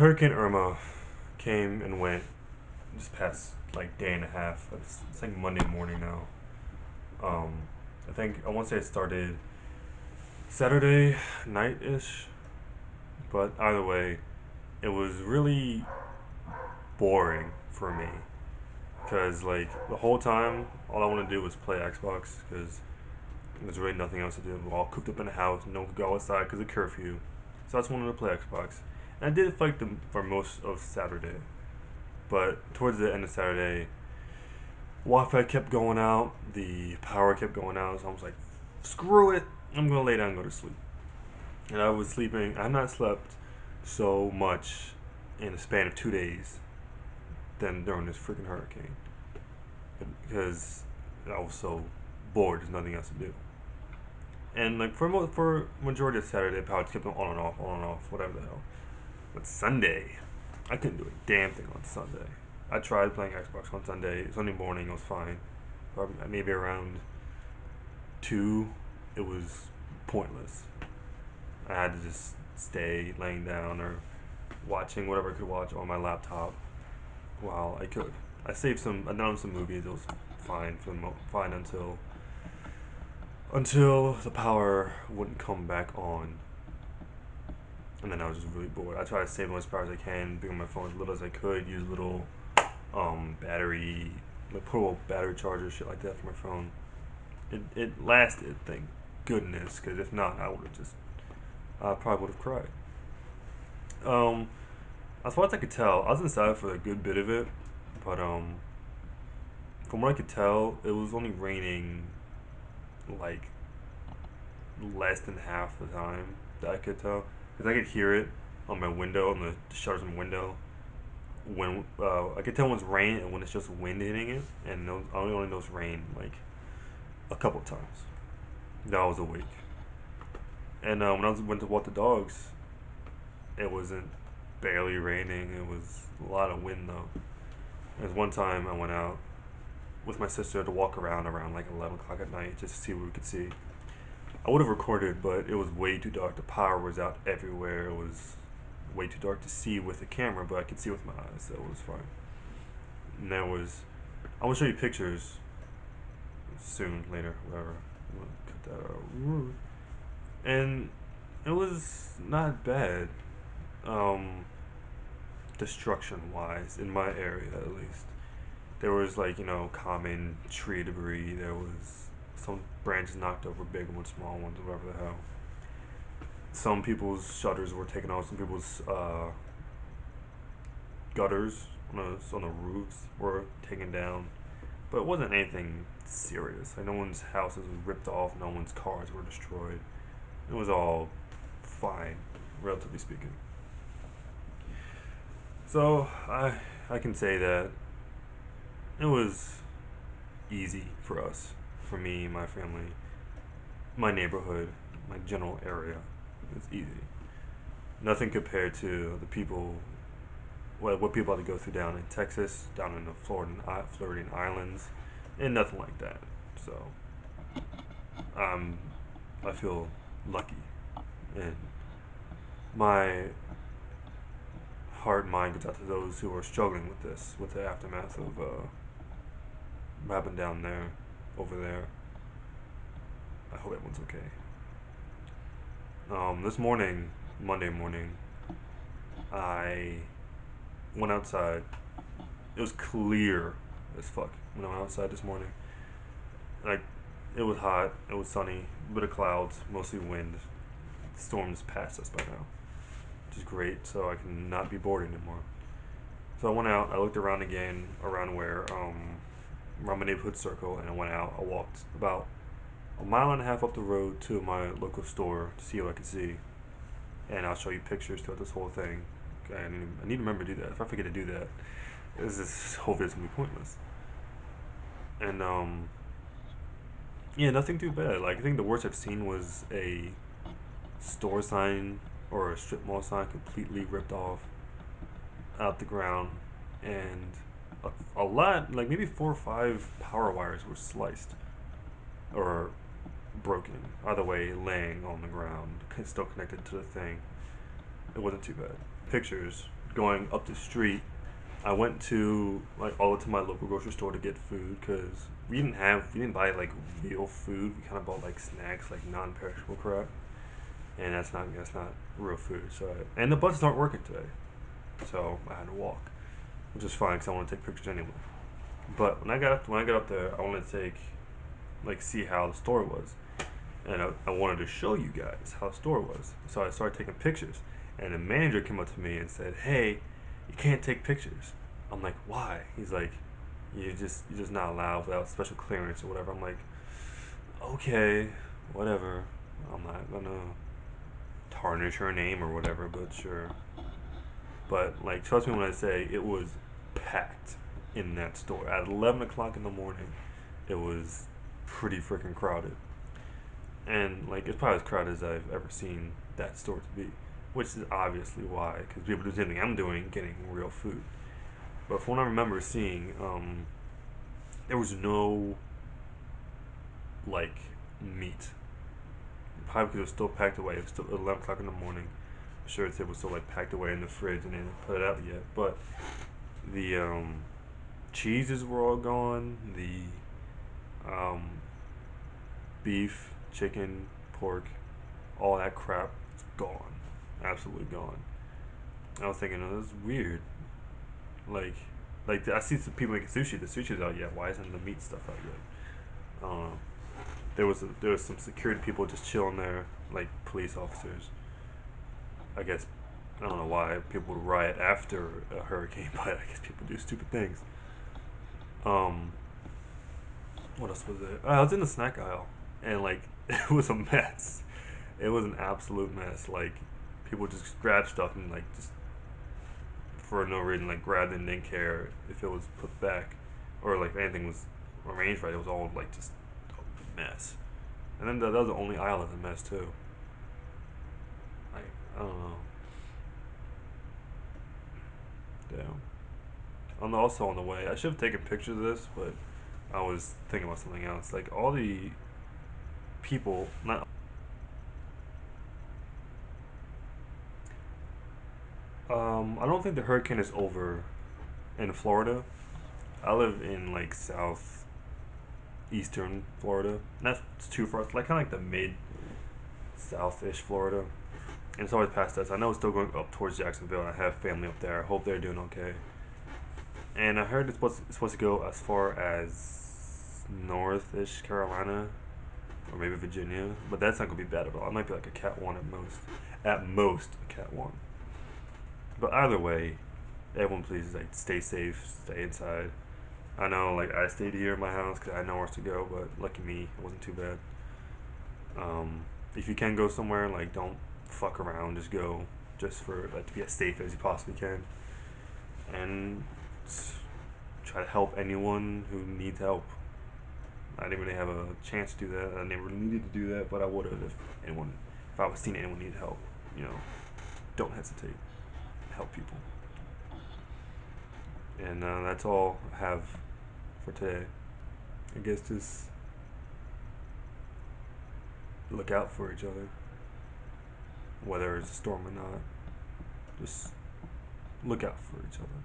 Hurricane Irma came and went this past like day and a half. It's like Monday morning now. Um, I think I want to say it started Saturday night ish, but either way, it was really boring for me because like the whole time, all I want to do was play Xbox because there's really nothing else to do. We're all cooped up in the house. No one could go outside because of curfew, so I just wanted to play Xbox. And I did it for like for most of Saturday. But towards the end of Saturday, Wi-Fi kept going out, the power kept going out, so I was like, screw it, I'm gonna lay down and go to sleep. And I was sleeping. I had not slept so much in a span of 2 days than during this freaking hurricane because I was so bored. There's nothing else to do. And like for majority of Saturday, power kept on and off, whatever the hell. But Sunday, I couldn't do a damn thing on Sunday. I tried playing Xbox on Sunday morning, it was fine. But maybe around 2, it was pointless. I had to just stay laying down or watching whatever I could watch on my laptop while I could. I downloaded some movies, it was fine fine until the power wouldn't come back on. And then I was just really bored. I tried to save as much power as I can, be on my phone as little as I could, use little battery, like portable battery charger, shit like that for my phone. It lasted, thank goodness, because if not, I probably would have cried. Um, as far as I could tell, I was inside for a good bit of it, but from what I could tell, it was only raining like less than half the time that I could tell, because I could hear it on my window, on the shutters on my window, when I could tell when it's rain and when it's just wind hitting it, and I only noticed rain like a couple of times that I was awake. And when went to walk the dogs, it wasn't barely raining. It was a lot of wind though. There's one time I went out with my sister to walk around like 11 o'clock at night just to see what we could see. I would have recorded, but it was way too dark. The power was out everywhere. It was way too dark to see with the camera, but I could see with my eyes, so it was fine. And there was, I will show you pictures soon, later, whatever. I'm gonna cut that out. And it was not bad, um, destruction wise, in my area at least. There was like, common tree debris. There was some branches knocked over, big ones, small ones, whatever the hell. Some people's shutters were taken off. Some people's gutters on the roofs were taken down. But it wasn't anything serious. Like no one's houses were ripped off. No one's cars were destroyed. It was all fine, relatively speaking. So I can say that it was easy for us, for me, my family, my neighborhood, my general area. It's easy. Nothing compared to the people, what people had to go through down in Texas, down in the Floridian islands, and nothing like that. So um, I feel lucky, and my heart and mind goes out to those who are struggling with this, with the aftermath of what happened down there, over there. I hope everyone's okay. This morning, Monday morning, I went outside. It was clear as fuck when I went outside this morning. Like, it was hot, it was sunny, a bit of clouds, mostly wind. The storm's past us by now, which is great, so I can not be bored anymore. So I went out, I looked around again, around my neighborhood circle, and I went out. I walked about a mile and a half up the road to my local store to see what I could see. And I'll show you pictures throughout this whole thing. Okay, I need to remember to do that. If I forget to do that, this whole video's gonna be pointless. And yeah, nothing too bad. Like I think the worst I've seen was a store sign or a strip mall sign completely ripped off out the ground, and a lot, like maybe 4 or 5 power wires were sliced or broken. Either way, laying on the ground, still connected to the thing. It wasn't too bad. Pictures going up the street, I went to like all the way to my local grocery store to get food because we didn't buy like real food. We kind of bought like snacks, like non-perishable crap, and that's not real food. And the buses aren't working today, so I had to walk, which is fine because I want to take pictures anyway. But when I got up there, I wanted to see how the store was, and I wanted to show you guys how the store was. So I started taking pictures, and the manager came up to me and said, "Hey, you can't take pictures." I'm like, "Why?" He's like, you're just not allowed without special clearance or whatever." I'm like, "Okay, whatever. I'm not gonna tarnish her name or whatever, but sure." But like, trust me when I say it was packed in that store at 11 o'clock in the morning. It was pretty freaking crowded, and like it's probably as crowded as I've ever seen that store to be, which is obviously why, because people do the same thing I'm doing, getting real food. But from what I remember seeing, there was no like meat. Probably because it was still packed away. It was still 11 o'clock in the morning. I'm sure it was still like packed away in the fridge and they didn't put it out yet. But the cheeses were all gone. The beef, chicken, pork, all that crap is gone. Absolutely gone. I was thinking, oh, this is weird. Like, I see some people making sushi. The sushi's out yet. Why isn't the meat stuff out yet? There was some security people just chilling there, like police officers. I guess I don't know why people would riot after a hurricane, but I guess people do stupid things. Um, what else was there? I was in the snack aisle, and like it was a mess. It was an absolute mess. Like people just grabbed stuff and like just for no reason, like grabbed it and didn't care if it was put back or like if anything was arranged right. It was all like just a mess. And then that was the only aisle that's a mess too. Like I don't know. Damn. I'm also on the way. I should have taken pictures of this, but I was thinking about something else. Like all the people, not. I don't think the hurricane is over in Florida. I live in like southeastern Florida. Not too far. It's like kind of like the mid southish Florida, and it's always past us. I know it's still going up towards Jacksonville. I have family up there. I hope they're doing okay. And I heard it's supposed to go as far as northish Carolina or maybe Virginia, but that's not gonna be bad at all. It might be like a Cat 1 at most. At most, a Cat 1. But either way, everyone please like stay safe, stay inside. I know like I stayed here in my house because I had nowhere else to go, but lucky me, it wasn't too bad. If you can go somewhere, like don't fuck around, just go, just for like to be as safe as you possibly can, and try to help anyone who needs help. I didn't really have a chance to do that. I never needed to do that, but I would have if I was seeing anyone need help. You know, don't hesitate. Help people. And that's all I have for today. I guess just look out for each other, whether it's a storm or not. Just look out for each other.